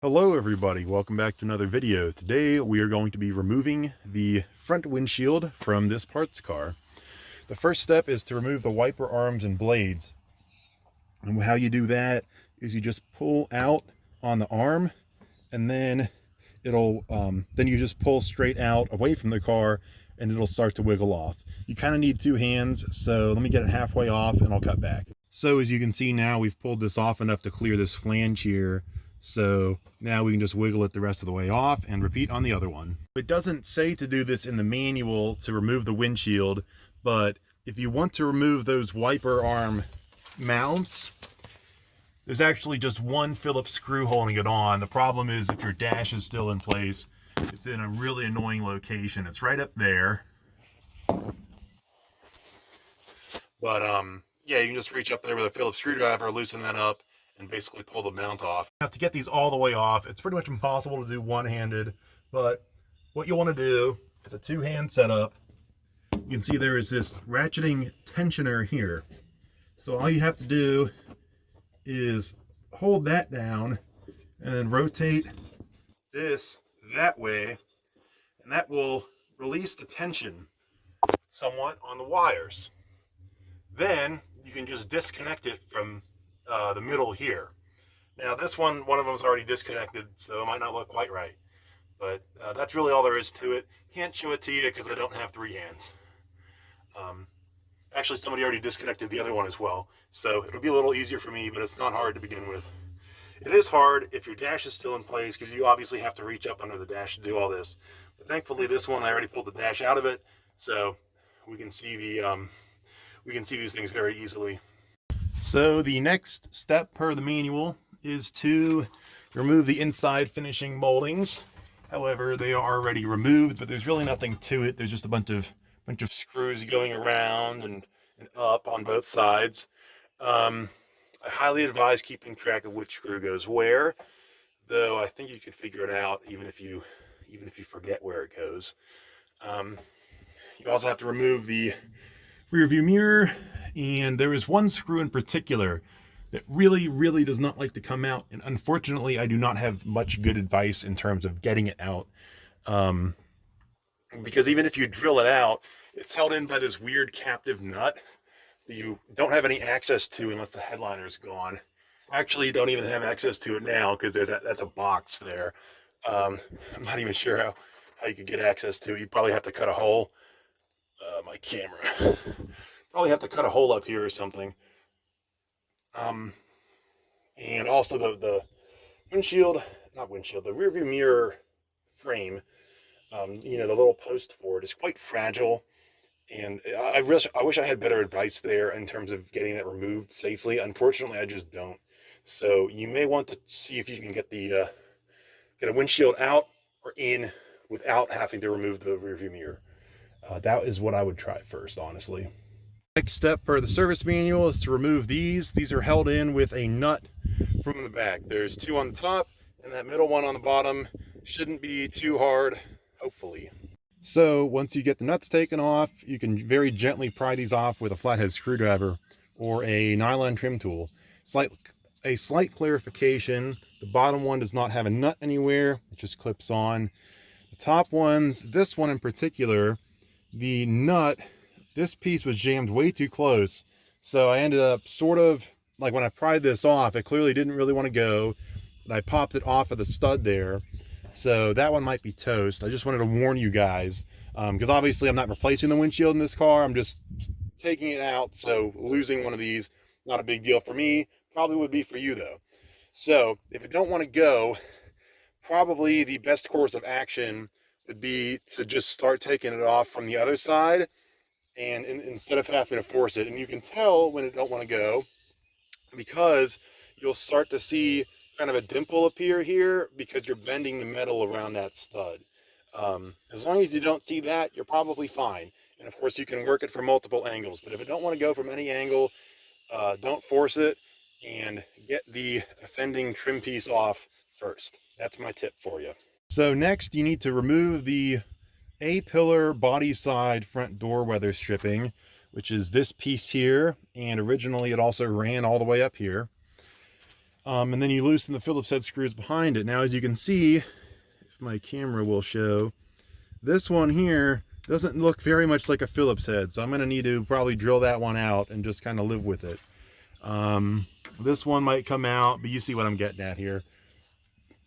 Hello everybody, welcome back to another video. Today we are going to be removing the front windshield from this parts car. The first step is to remove the wiper arms and blades. And how you do that is you just pull out on the arm and then then you just pull straight out away from the car and it'll start to wiggle off. You kind of need two hands, so let me get it halfway off and I'll cut back. So as you can see now, we've pulled this off enough to clear this flange here. So now we can just wiggle it the rest of the way off and repeat on the other one. It doesn't say to do this in the manual to remove the windshield, but if you want to remove those wiper arm mounts, there's actually just one Phillips screw holding it on. The problem is if your dash is still in place, it's in a really annoying location. It's right up there. But yeah, you can just reach up there with a Phillips screwdriver, loosen that up, and basically pull the mount off. Now to get these all the way off, it's pretty much impossible to do one-handed, but what you want to do is a two-hand setup. You can see there is this ratcheting tensioner here. So all you have to do is hold that down and then rotate this that way, and that will release the tension somewhat on the wires. Then you can just disconnect it from the middle here. Now this one of them is already disconnected, so it might not look quite right, but that's really all there is to it. Can't show it to you because I don't have three hands. Actually, somebody already disconnected the other one as well, so it'll be a little easier for me, but it's not hard to begin with. It is hard if your dash is still in place because you obviously have to reach up under the dash to do all this. But thankfully, this one I already pulled the dash out of it, so we can see these things very easily. So the next step per the manual is to remove the inside finishing moldings. However, they are already removed, but there's really nothing to it. There's just a bunch of screws going around and up on both sides. I highly advise keeping track of which screw goes where, though I think you can figure it out even if you forget where it goes. You also have to remove the rear view mirror, and there is one screw in particular that really does not like to come out, and unfortunately I do not have much good advice in terms of getting it out, because even if you drill it out, it's held in by this weird captive nut that you don't have any access to unless the headliner is gone. Actually, you don't even have access to it now because that's a box there. I'm not even sure how you could get access to it. You'd probably have to cut a hole. My camera. Probably have to cut a hole up here or something. And also the the rear view mirror frame, the little post for it is quite fragile. And I wish I had better advice there in terms of getting it removed safely. Unfortunately, I just don't. So you may want to see if you can get a windshield out or in without having to remove the rear view mirror. That is what I would try first, honestly. Next step per the service manual is to remove these. These are held in with a nut from the back. There's two on the top, and that middle one on the bottom shouldn't be too hard, hopefully. So once you get the nuts taken off, you can very gently pry these off with a flathead screwdriver or a nylon trim tool. A slight clarification, the bottom one does not have a nut anywhere, it just clips on. The top ones, this one in particular, the nut, this piece was jammed way too close, so I ended up sort of, like when I pried this off, it clearly didn't really want to go, and I popped it off of the stud there, so that one might be toast. I just wanted to warn you guys, because obviously I'm not replacing the windshield in this car, I'm just taking it out, so losing one of these, not a big deal for me, probably would be for you though. So if you don't want to go, probably the best course of action would be to just start taking it off from the other side, and instead of having to force it. And you can tell when it don't want to go because you'll start to see kind of a dimple appear here because you're bending the metal around that stud. As long as you don't see that, you're probably fine. And of course you can work it from multiple angles, but if it don't want to go from any angle, don't force it and get the offending trim piece off first. That's my tip for you. So next you need to remove the A-pillar body side front door weather stripping, which is this piece here, and originally it also ran all the way up here. And then you loosen the Phillips head screws behind it. Now, as you can see, if my camera will show, this one here doesn't look very much like a Phillips head, so I'm going to need to probably drill that one out and just kind of live with it. This one might come out, but you see what I'm getting at here.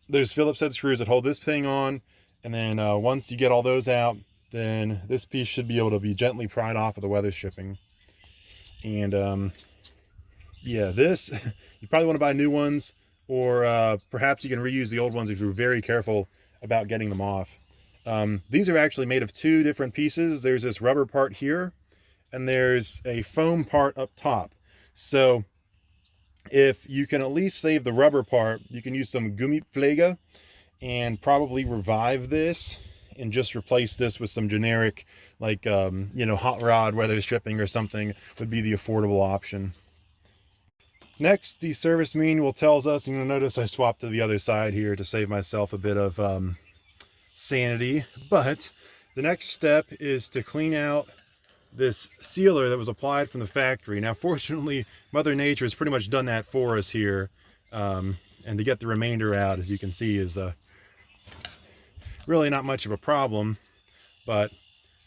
There's Phillips head screws that hold this thing on, and then once you get all those out, then this piece should be able to be gently pried off of the weather stripping. And yeah, this, you probably want to buy new ones, or perhaps you can reuse the old ones if you're very careful about getting them off. These are actually made of two different pieces. There's this rubber part here, and there's a foam part up top. So if you can at least save the rubber part, you can use some Gummipflege and probably revive this and just replace this with some generic, like, you know, hot rod weather stripping or something would be the affordable option. Next, the service manual tells us, and you'll notice I swapped to the other side here to save myself a bit of sanity, but the next step is to clean out this sealer that was applied from the factory. Now, fortunately, Mother Nature has pretty much done that for us here, and to get the remainder out, as you can see, is really not much of a problem. But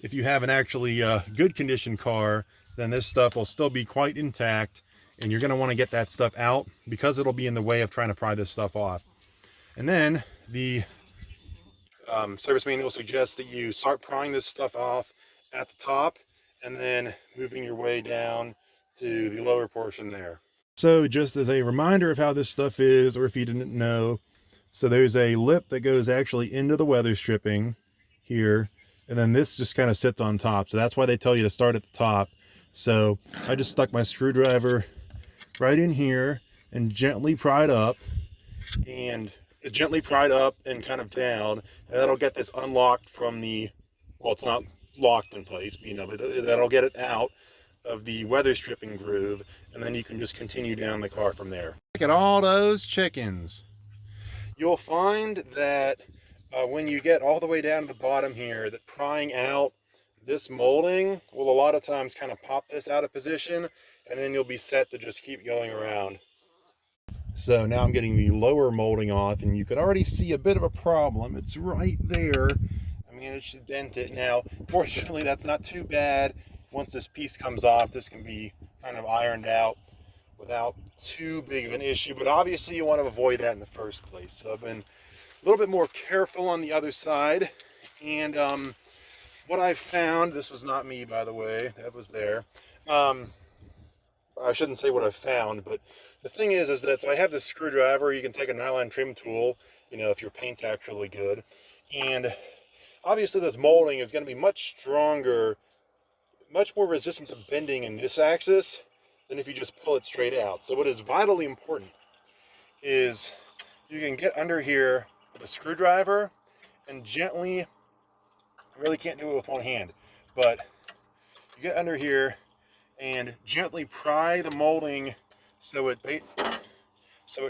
if you have an actually good condition car, then this stuff will still be quite intact, and you're going to want to get that stuff out because it'll be in the way of trying to pry this stuff off. And then the service manual suggests that you start prying this stuff off at the top and then moving your way down to the lower portion there. So just as a reminder of how this stuff is, or if you didn't know, so there's a lip that goes actually into the weather stripping here, and then this just kind of sits on top. So that's why they tell you to start at the top. So I just stuck my screwdriver right in here and gently pried up, and kind of down, and that'll get this unlocked from the, well, it's not locked in place, you know, but that'll get it out of the weather stripping groove, and then you can just continue down the car from there. Look at all those chickens. You'll find that when you get all the way down to the bottom here, that prying out this molding will a lot of times kind of pop this out of position, and then you'll be set to just keep going around. So now I'm getting the lower molding off, and you can already see a bit of a problem. It's right there. I managed to dent it. Now, fortunately, that's not too bad. Once this piece comes off, this can be kind of ironed out without too big of an issue, but obviously you want to avoid that in the first place. So I've been a little bit more careful on the other side, and what I found, this was not me, by the way, that was there. I shouldn't say what I found, but the thing is that, so I have this screwdriver. You can take a nylon trim tool, you know, if your paint's actually good, and obviously this molding is going to be much stronger, much more resistant to bending in this axis than if you just pull it straight out. So what is vitally important is you can get under here with a screwdriver and gently, I really can't do it with one hand, but you get under here and gently pry the molding so it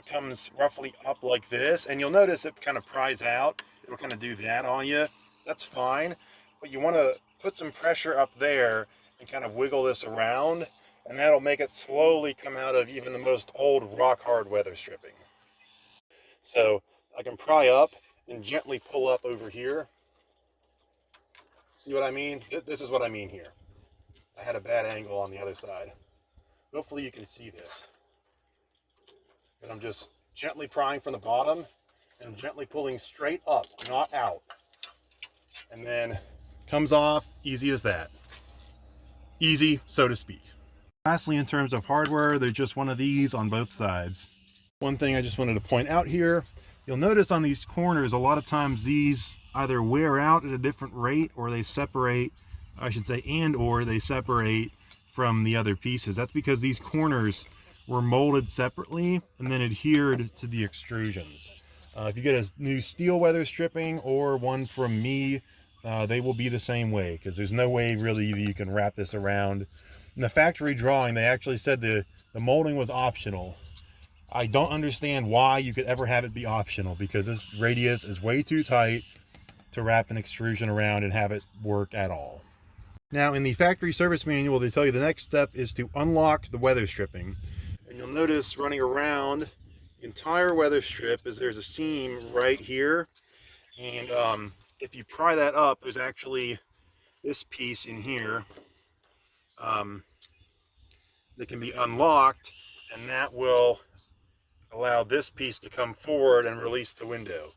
comes roughly up like this, and you'll notice it kind of pries out. It'll kind of do that on you. That's fine, but you want to put some pressure up there and kind of wiggle this around, and that'll make it slowly come out of even the most old rock hard weather stripping. So I can pry up and gently pull up over here. See what I mean? This is what I mean here. I had a bad angle on the other side. Hopefully you can see this. And I'm just gently prying from the bottom and gently pulling straight up, not out. And then comes off, easy as that. Easy, so to speak. Lastly, in terms of hardware, there's just one of these on both sides. One thing I just wanted to point out here, you'll notice on these corners, a lot of times these either wear out at a different rate, or they separate, I should say, or they separate from the other pieces. That's because these corners were molded separately and then adhered to the extrusions. If you get a new steel weather stripping or one from me, they will be the same way, because there's no way really you can wrap this around. In the factory drawing, they actually said the molding was optional. I don't understand why you could ever have it be optional, because this radius is way too tight to wrap an extrusion around and have it work at all. Now, in the factory service manual, they tell you the next step is to unlock the weather stripping. And you'll notice running around the entire weather strip is there's a seam right here, and if you pry that up, there's actually this piece in here that can be unlocked, and that will allow this piece to come forward and release the window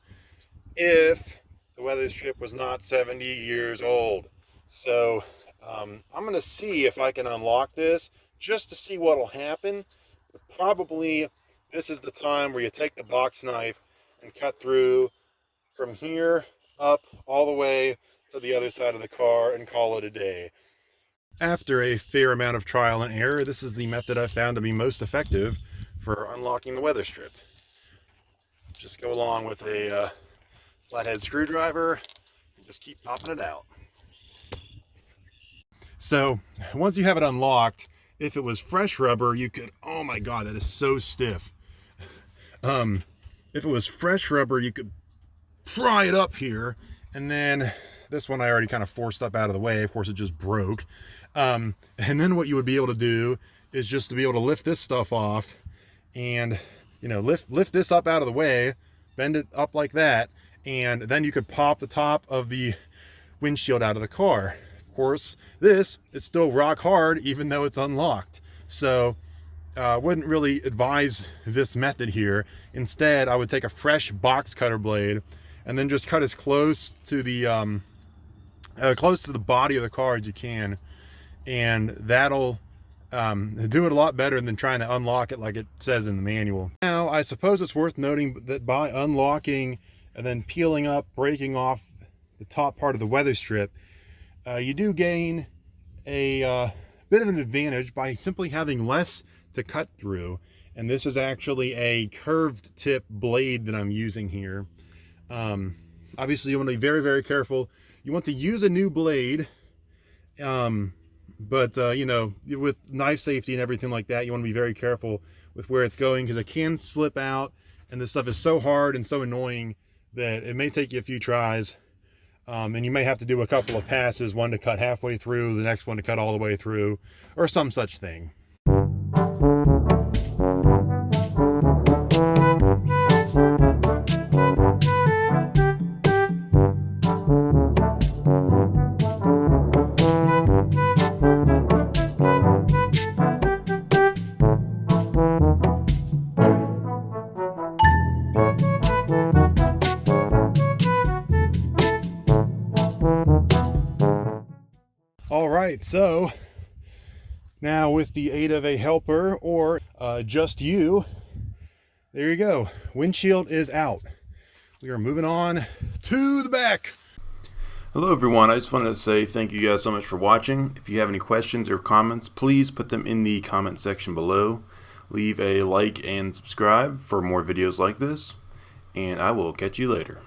if the weather strip was not 70 years old. So I'm going to see if I can unlock this just to see what will happen. But probably this is the time where you take the box knife and cut through from here up all the way to the other side of the car and call it a day. After a fair amount of trial and error, this is the method I've found to be most effective for unlocking the weather strip. Just go along with a flathead screwdriver and just keep popping it out. So once you have it unlocked, if it was fresh rubber, you could, oh my God, that is so stiff. If it was fresh rubber, you could pry it up here, and then this one I already kind of forced up out of the way. Of course, it just broke. And then what you would be able to do is just to be able to lift this stuff off and, you know, lift this up out of the way, bend it up like that, and then you could pop the top of the windshield out of the car. Of course, this is still rock hard even though it's unlocked. So I wouldn't really advise this method here. Instead, I would take a fresh box cutter blade and then just cut as close to the body of the car as you can, and that'll do it a lot better than trying to unlock it like it says in the manual. Now, I suppose it's worth noting that by unlocking and then peeling up, breaking off the top part of the weather strip, you do gain a bit of an advantage by simply having less to cut through. And this is actually a curved tip blade that I'm using here. Obviously, you want to be very, very careful. You want to use a new blade, but you know, with knife safety and everything like that, you want to be very careful with where it's going, because it can slip out, and this stuff is so hard and so annoying that it may take you a few tries, and you may have to do a couple of passes, one to cut halfway through, the next one to cut all the way through, or some such thing. All right, so now with the aid of a helper or just you, there you go. Windshield is out. We are moving on to the back. Hello everyone, I just wanted to say thank you guys so much for watching. If you have any questions or comments, please put them in the comment section below. Leave a like and subscribe for more videos like this, and I will catch you later.